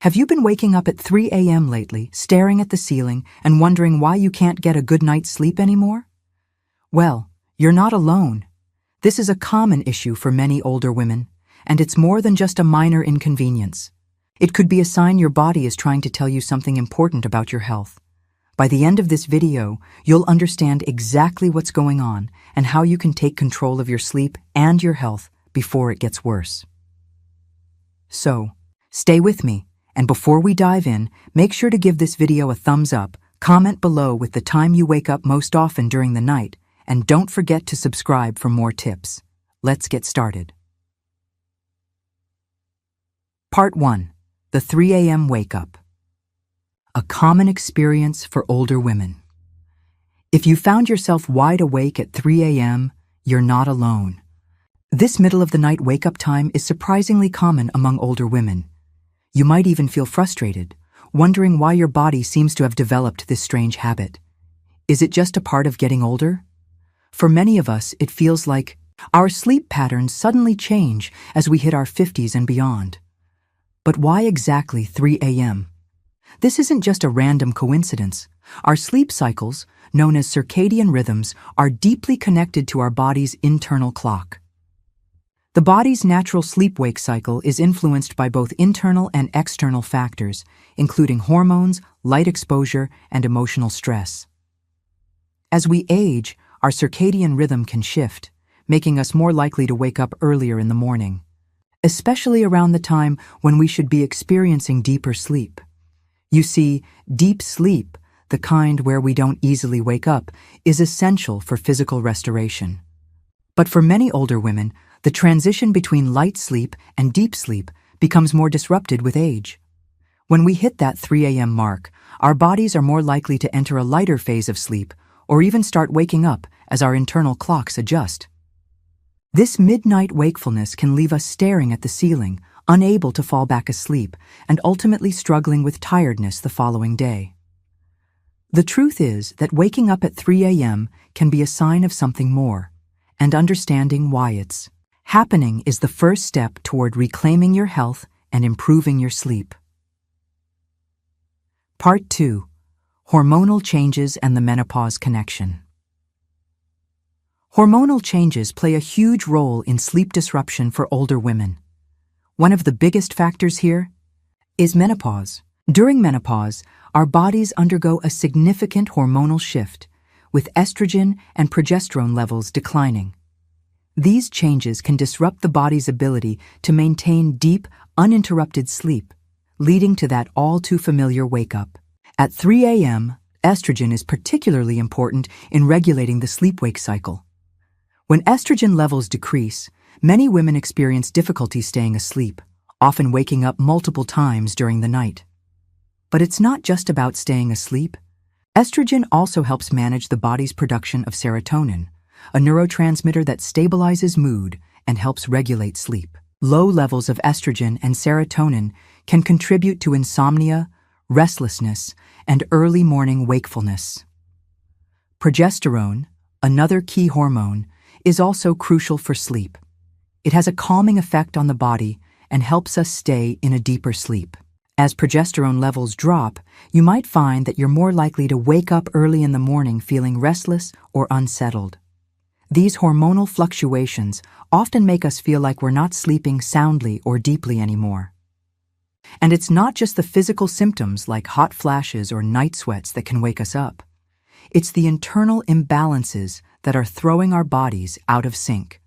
Have you been waking up at 3 a.m. lately, staring at the ceiling and wondering why you can't get a good night's sleep anymore? Well, you're not alone. This is a common issue for many older women, and it's more than just a minor inconvenience. It could be a sign your body is trying to tell you something important about your health. By the end of this video, you'll understand exactly what's going on and how you can take control of your sleep and your health before it gets worse. So, stay with me. And before we dive in, make sure to give this video a thumbs up, comment below with the time you wake up most often during the night, and don't forget to subscribe for more tips. Let's get started. Part 1. The 3 a.m. Wake-up. A common experience for older women. If you found yourself wide awake at 3 a.m., you're not alone. This middle-of-the-night wake-up time is surprisingly common among older women. You might even feel frustrated, wondering why your body seems to have developed this strange habit. Is it just a part of getting older? For many of us, it feels like our sleep patterns suddenly change as we hit our 50s and beyond. But why exactly 3 a.m.? This isn't just a random coincidence. Our sleep cycles, known as circadian rhythms, are deeply connected to our body's internal clock. The body's natural sleep-wake cycle is influenced by both internal and external factors, including hormones, light exposure, and emotional stress. As we age, our circadian rhythm can shift, making us more likely to wake up earlier in the morning, especially around the time when we should be experiencing deeper sleep. You see, deep sleep, the kind where we don't easily wake up, is essential for physical restoration. But for many older women, the transition between light sleep and deep sleep becomes more disrupted with age. When we hit that 3 a.m. mark, our bodies are more likely to enter a lighter phase of sleep or even start waking up as our internal clocks adjust. This midnight wakefulness can leave us staring at the ceiling, unable to fall back asleep, and ultimately struggling with tiredness the following day. The truth is that waking up at 3 a.m. can be a sign of something more, and understanding why it's happening is the first step toward reclaiming your health and improving your sleep. Part 2. Hormonal changes and the menopause connection. Hormonal changes play a huge role in sleep disruption for older women. One of the biggest factors here is menopause. During menopause, our bodies undergo a significant hormonal shift, with estrogen and progesterone levels declining. These changes can disrupt the body's ability to maintain deep, uninterrupted sleep, leading to that all-too-familiar wake-up. At 3 a.m., estrogen is particularly important in regulating the sleep-wake cycle. When estrogen levels decrease, many women experience difficulty staying asleep, often waking up multiple times during the night. But it's not just about staying asleep. Estrogen also helps manage the body's production of serotonin, a neurotransmitter that stabilizes mood and helps regulate sleep. Low levels of estrogen and serotonin can contribute to insomnia, restlessness, and early morning wakefulness. Progesterone, another key hormone, is also crucial for sleep. It has a calming effect on the body and helps us stay in a deeper sleep. As progesterone levels drop, you might find that you're more likely to wake up early in the morning feeling restless or unsettled. These hormonal fluctuations often make us feel like we're not sleeping soundly or deeply anymore. And it's not just the physical symptoms like hot flashes or night sweats that can wake us up. It's the internal imbalances that are throwing our bodies out of sync.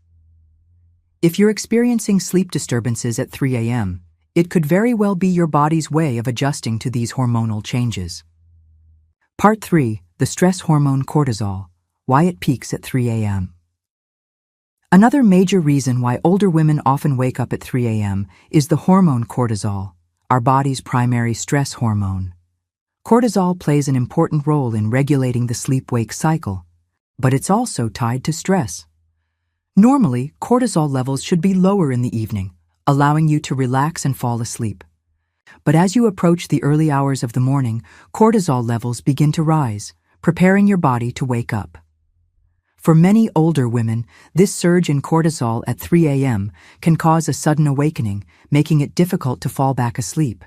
If you're experiencing sleep disturbances at 3 a.m., it could very well be your body's way of adjusting to these hormonal changes. Part 3. The stress hormone cortisol. Why it peaks at 3 a.m. Another major reason why older women often wake up at 3 a.m. is the hormone cortisol, our body's primary stress hormone. Cortisol plays an important role in regulating the sleep-wake cycle, but it's also tied to stress. Normally, cortisol levels should be lower in the evening, allowing you to relax and fall asleep. But as you approach the early hours of the morning, cortisol levels begin to rise, preparing your body to wake up. For many older women, this surge in cortisol at 3 a.m. can cause a sudden awakening, making it difficult to fall back asleep.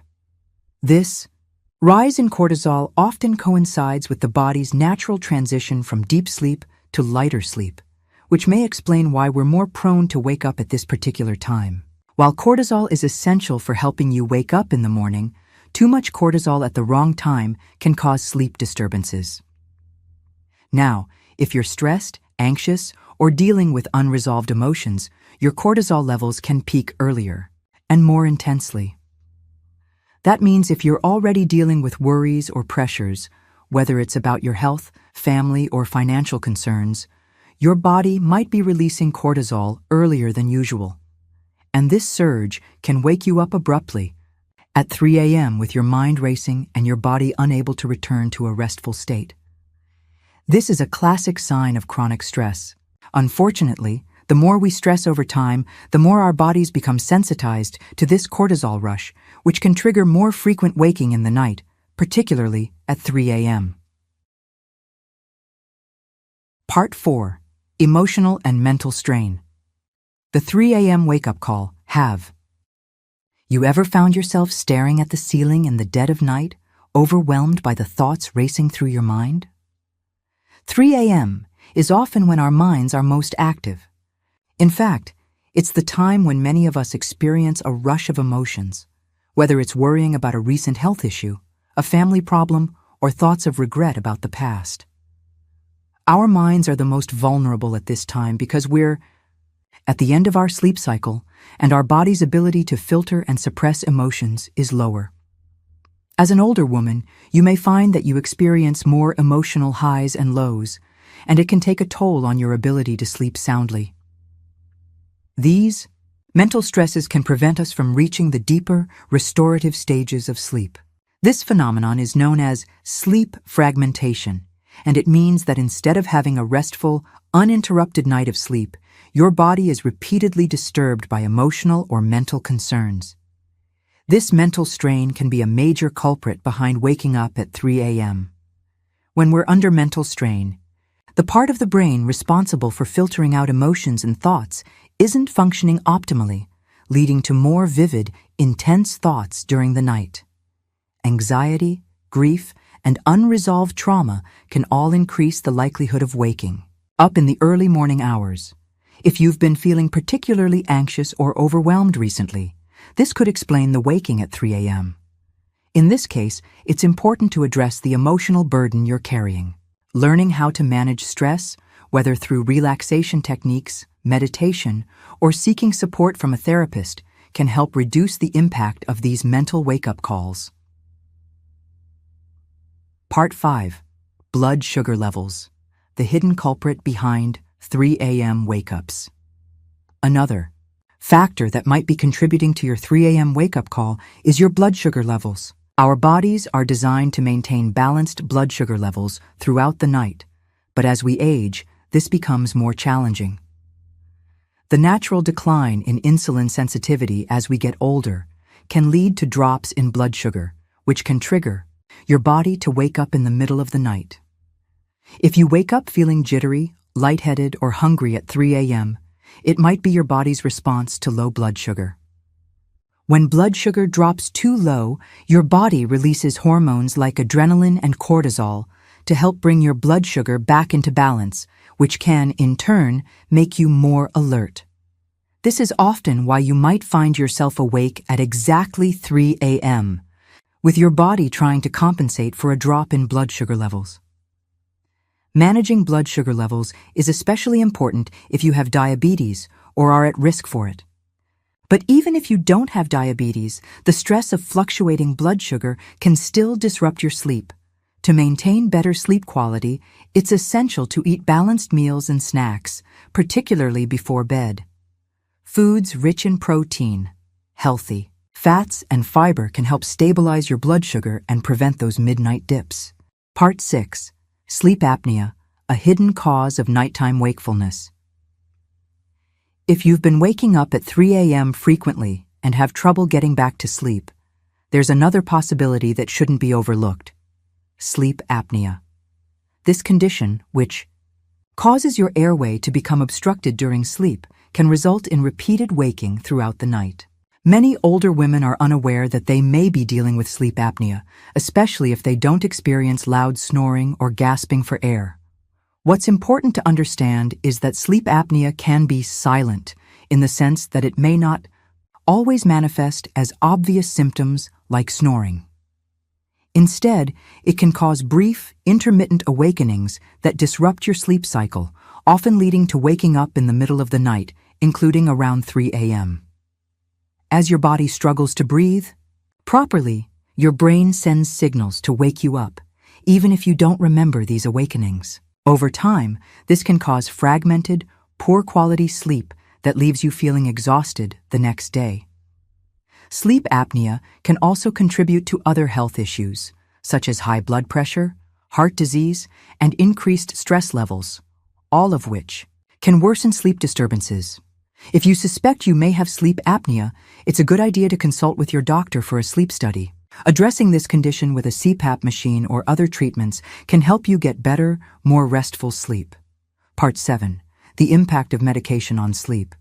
This rise in cortisol often coincides with the body's natural transition from deep sleep to lighter sleep, which may explain why we're more prone to wake up at this particular time. While cortisol is essential for helping you wake up in the morning, too much cortisol at the wrong time can cause sleep disturbances. Now, if you're stressed, anxious, or dealing with unresolved emotions, your cortisol levels can peak earlier and more intensely. That means if you're already dealing with worries or pressures, whether it's about your health, family, or financial concerns, your body might be releasing cortisol earlier than usual. And this surge can wake you up abruptly at 3 a.m. with your mind racing and your body unable to return to a restful state. This is a classic sign of chronic stress. Unfortunately, the more we stress over time, the more our bodies become sensitized to this cortisol rush, which can trigger more frequent waking in the night, particularly at 3 a.m. Part 4. Emotional and mental strain. The 3 a.m. wake-up call. Have you ever found yourself staring at the ceiling in the dead of night, overwhelmed by the thoughts racing through your mind? 3 a.m. is often when our minds are most active. In fact, it's the time when many of us experience a rush of emotions, whether it's worrying about a recent health issue, a family problem, or thoughts of regret about the past. Our minds are the most vulnerable at this time because we're at the end of our sleep cycle, and our body's ability to filter and suppress emotions is lower. As an older woman, you may find that you experience more emotional highs and lows, and it can take a toll on your ability to sleep soundly. These mental stresses can prevent us from reaching the deeper, restorative stages of sleep. This phenomenon is known as sleep fragmentation, and it means that instead of having a restful, uninterrupted night of sleep, your body is repeatedly disturbed by emotional or mental concerns. This mental strain can be a major culprit behind waking up at 3 a.m. When we're under mental strain, the part of the brain responsible for filtering out emotions and thoughts isn't functioning optimally, leading to more vivid, intense thoughts during the night. Anxiety, grief, and unresolved trauma can all increase the likelihood of waking up in the early morning hours. If you've been feeling particularly anxious or overwhelmed recently, this could explain the waking at 3 a.m. In this case, it's important to address the emotional burden you're carrying. Learning how to manage stress, whether through relaxation techniques, meditation, or seeking support from a therapist, can help reduce the impact of these mental wake-up calls. Part 5. Blood sugar levels. The hidden culprit behind 3 a.m. wake-ups. Another factor that might be contributing to your 3 a.m. wake-up call is your blood sugar levels. Our bodies are designed to maintain balanced blood sugar levels throughout the night, but as we age, this becomes more challenging. The natural decline in insulin sensitivity as we get older can lead to drops in blood sugar, which can trigger your body to wake up in the middle of the night. If you wake up feeling jittery, lightheaded, or hungry at 3 a.m., it might be your body's response to low blood sugar. When blood sugar drops too low, your body releases hormones like adrenaline and cortisol to help bring your blood sugar back into balance, which can, in turn, make you more alert. This is often why you might find yourself awake at exactly 3 a.m., with your body trying to compensate for a drop in blood sugar levels. Managing blood sugar levels is especially important if you have diabetes or are at risk for it. But even if you don't have diabetes, the stress of fluctuating blood sugar can still disrupt your sleep. To maintain better sleep quality, it's essential to eat balanced meals and snacks, particularly before bed. Foods rich in protein, healthy fats, and fiber can help stabilize your blood sugar and prevent those midnight dips. Part 6. Sleep apnea, a hidden cause of nighttime wakefulness. If you've been waking up at 3 a.m. frequently and have trouble getting back to sleep, there's another possibility that shouldn't be overlooked: sleep apnea. This condition, which causes your airway to become obstructed during sleep, can result in repeated waking throughout the night. Many older women are unaware that they may be dealing with sleep apnea, especially if they don't experience loud snoring or gasping for air. What's important to understand is that sleep apnea can be silent, in the sense that it may not always manifest as obvious symptoms like snoring. Instead, it can cause brief, intermittent awakenings that disrupt your sleep cycle, often leading to waking up in the middle of the night, including around 3 a.m. As your body struggles to breathe properly, your brain sends signals to wake you up, even if you don't remember these awakenings. Over time, this can cause fragmented, poor-quality sleep that leaves you feeling exhausted the next day. Sleep apnea can also contribute to other health issues, such as high blood pressure, heart disease, and increased stress levels, all of which can worsen sleep disturbances. If you suspect you may have sleep apnea, it's a good idea to consult with your doctor for a sleep study. Addressing this condition with a CPAP machine or other treatments can help you get better, more restful sleep. Part 7. The impact of medication on sleep.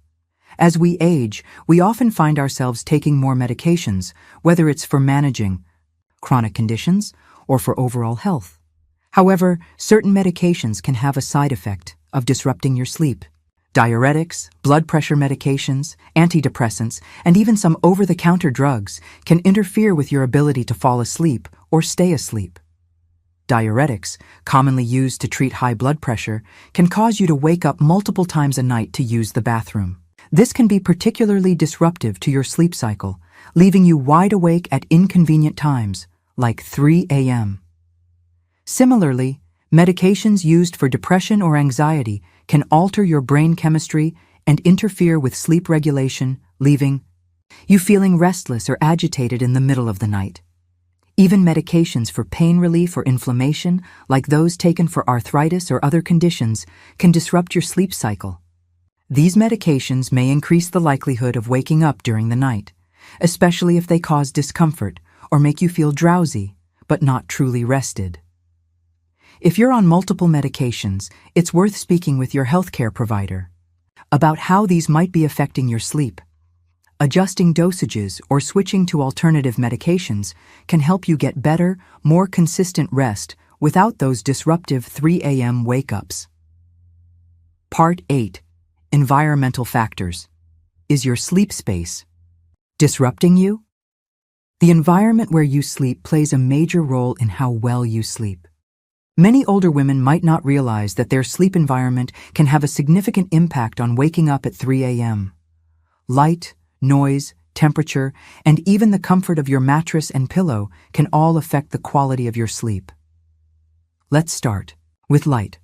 As we age, we often find ourselves taking more medications, whether it's for managing chronic conditions or for overall health. However, certain medications can have a side effect of disrupting your sleep. Diuretics, blood pressure medications, antidepressants, and even some over-the-counter drugs can interfere with your ability to fall asleep or stay asleep. Diuretics, commonly used to treat high blood pressure, can cause you to wake up multiple times a night to use the bathroom. This can be particularly disruptive to your sleep cycle, leaving you wide awake at inconvenient times, like 3 a.m. Similarly, medications used for depression or anxiety can alter your brain chemistry and interfere with sleep regulation, leaving you feeling restless or agitated in the middle of the night. Even medications for pain relief or inflammation, like those taken for arthritis or other conditions, can disrupt your sleep cycle. These medications may increase the likelihood of waking up during the night, especially if they cause discomfort or make you feel drowsy, but not truly rested. If you're on multiple medications, it's worth speaking with your healthcare provider about how these might be affecting your sleep. Adjusting dosages or switching to alternative medications can help you get better, more consistent rest without those disruptive 3 a.m. wake-ups. Part 8. Environmental factors. Is your sleep space disrupting you? The environment where you sleep plays a major role in how well you sleep. Many older women might not realize that their sleep environment can have a significant impact on waking up at 3 a.m. Light, noise, temperature, and even the comfort of your mattress and pillow can all affect the quality of your sleep. Let's start with light.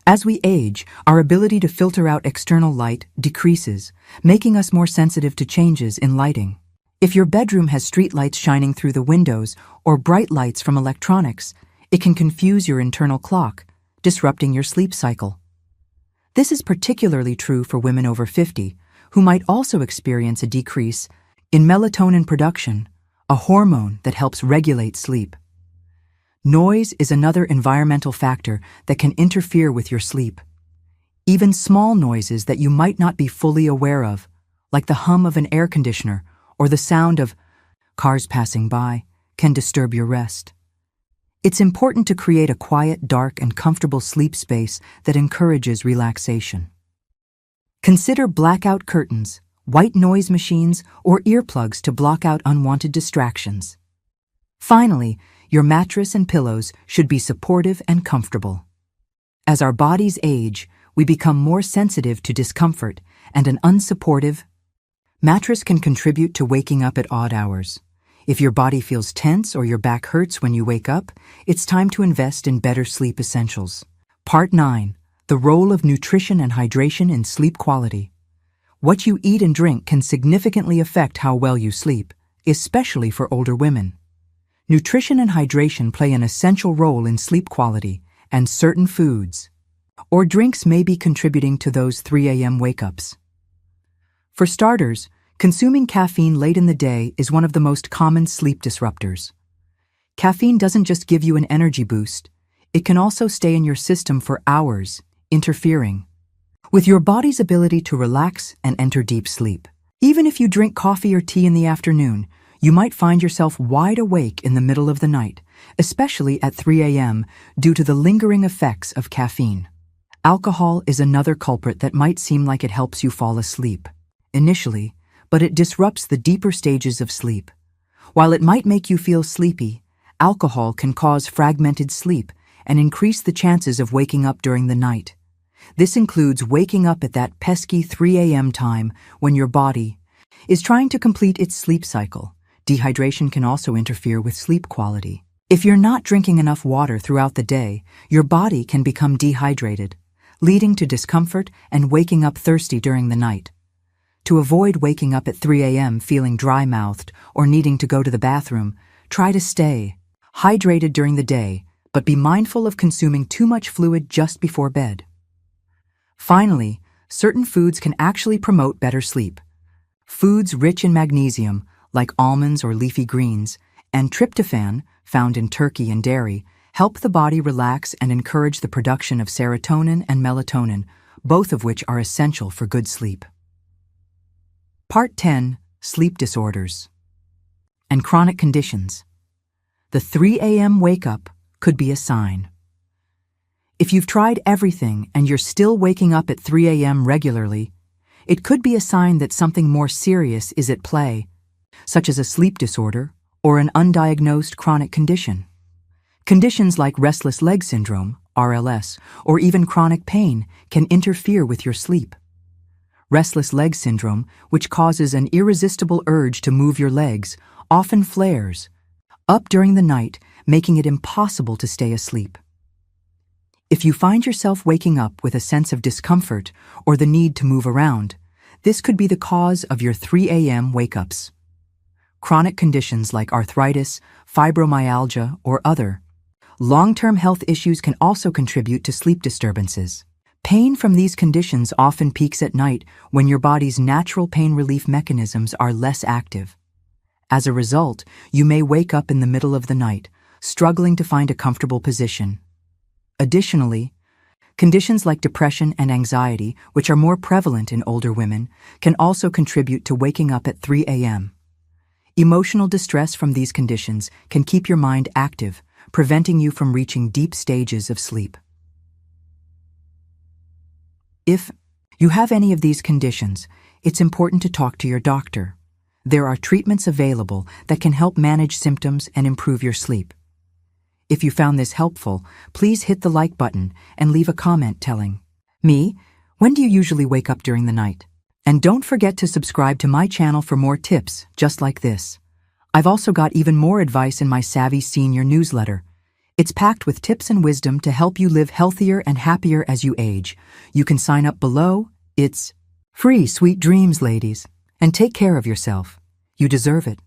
As we age, our ability to filter out external light decreases, making us more sensitive to changes in lighting. If your bedroom has street lights shining through the windows or bright lights from electronics, it can confuse your internal clock, disrupting your sleep cycle. This is particularly true for women over 50, who might also experience a decrease in melatonin production, a hormone that helps regulate sleep. Noise is another environmental factor that can interfere with your sleep. Even small noises that you might not be fully aware of, like the hum of an air conditioner or the sound of cars passing by, can disturb your rest. It's important to create a quiet, dark, and comfortable sleep space that encourages relaxation. Consider blackout curtains, white noise machines, or earplugs to block out unwanted distractions. Finally, your mattress and pillows should be supportive and comfortable. As our bodies age, we become more sensitive to discomfort, and an unsupportive mattress can contribute to waking up at odd hours. If your body feels tense or your back hurts when you wake up, it's time to invest in better sleep essentials. Part 9. The role of nutrition and hydration in sleep quality. What you eat and drink can significantly affect how well you sleep, especially for older women. Nutrition and hydration play an essential role in sleep quality, and certain foods or drinks may be contributing to those 3 a.m. wake-ups. For starters, consuming caffeine late in the day is one of the most common sleep disruptors. Caffeine doesn't just give you an energy boost, it can also stay in your system for hours, interfering with your body's ability to relax and enter deep sleep. Even if you drink coffee or tea in the afternoon, you might find yourself wide awake in the middle of the night, especially at 3 a.m. due to the lingering effects of caffeine. Alcohol is another culprit that might seem like it helps you fall asleep initially, but it disrupts the deeper stages of sleep. While it might make you feel sleepy, alcohol can cause fragmented sleep and increase the chances of waking up during the night. This includes waking up at that pesky 3 a.m. time when your body is trying to complete its sleep cycle. Dehydration can also interfere with sleep quality. If you're not drinking enough water throughout the day, your body can become dehydrated, leading to discomfort and waking up thirsty during the night. To avoid waking up at 3 a.m. feeling dry-mouthed or needing to go to the bathroom, try to stay hydrated during the day, but be mindful of consuming too much fluid just before bed. Finally, certain foods can actually promote better sleep. Foods rich in magnesium, like almonds or leafy greens, and tryptophan, found in turkey and dairy, help the body relax and encourage the production of serotonin and melatonin, both of which are essential for good sleep. Part 10. Sleep disorders and chronic conditions. The 3 a.m. wake-up could be a sign. If you've tried everything and you're still waking up at 3 a.m. regularly, it could be a sign that something more serious is at play, such as a sleep disorder or an undiagnosed chronic condition. Conditions like restless leg syndrome, RLS, or even chronic pain can interfere with your sleep. Restless leg syndrome, which causes an irresistible urge to move your legs, often flares up during the night, making it impossible to stay asleep. If you find yourself waking up with a sense of discomfort or the need to move around, this could be the cause of your 3 a.m. wake-ups. Chronic conditions like arthritis, fibromyalgia, or other long-term health issues can also contribute to sleep disturbances. Pain from these conditions often peaks at night when your body's natural pain relief mechanisms are less active. As a result, you may wake up in the middle of the night, struggling to find a comfortable position. Additionally, conditions like depression and anxiety, which are more prevalent in older women, can also contribute to waking up at 3 a.m. Emotional distress from these conditions can keep your mind active, preventing you from reaching deep stages of sleep. If you have any of these conditions, it's important to talk to your doctor. There are treatments available that can help manage symptoms and improve your sleep. If you found this helpful, please hit the like button and leave a comment telling me, when do you usually wake up during the night? And don't forget to subscribe to my channel for more tips just like this. I've also got even more advice in my Savvy Senior newsletter. It's packed with tips and wisdom to help you live healthier and happier as you age. You can sign up below. It's free. Sweet dreams, ladies. And take care of yourself. You deserve it.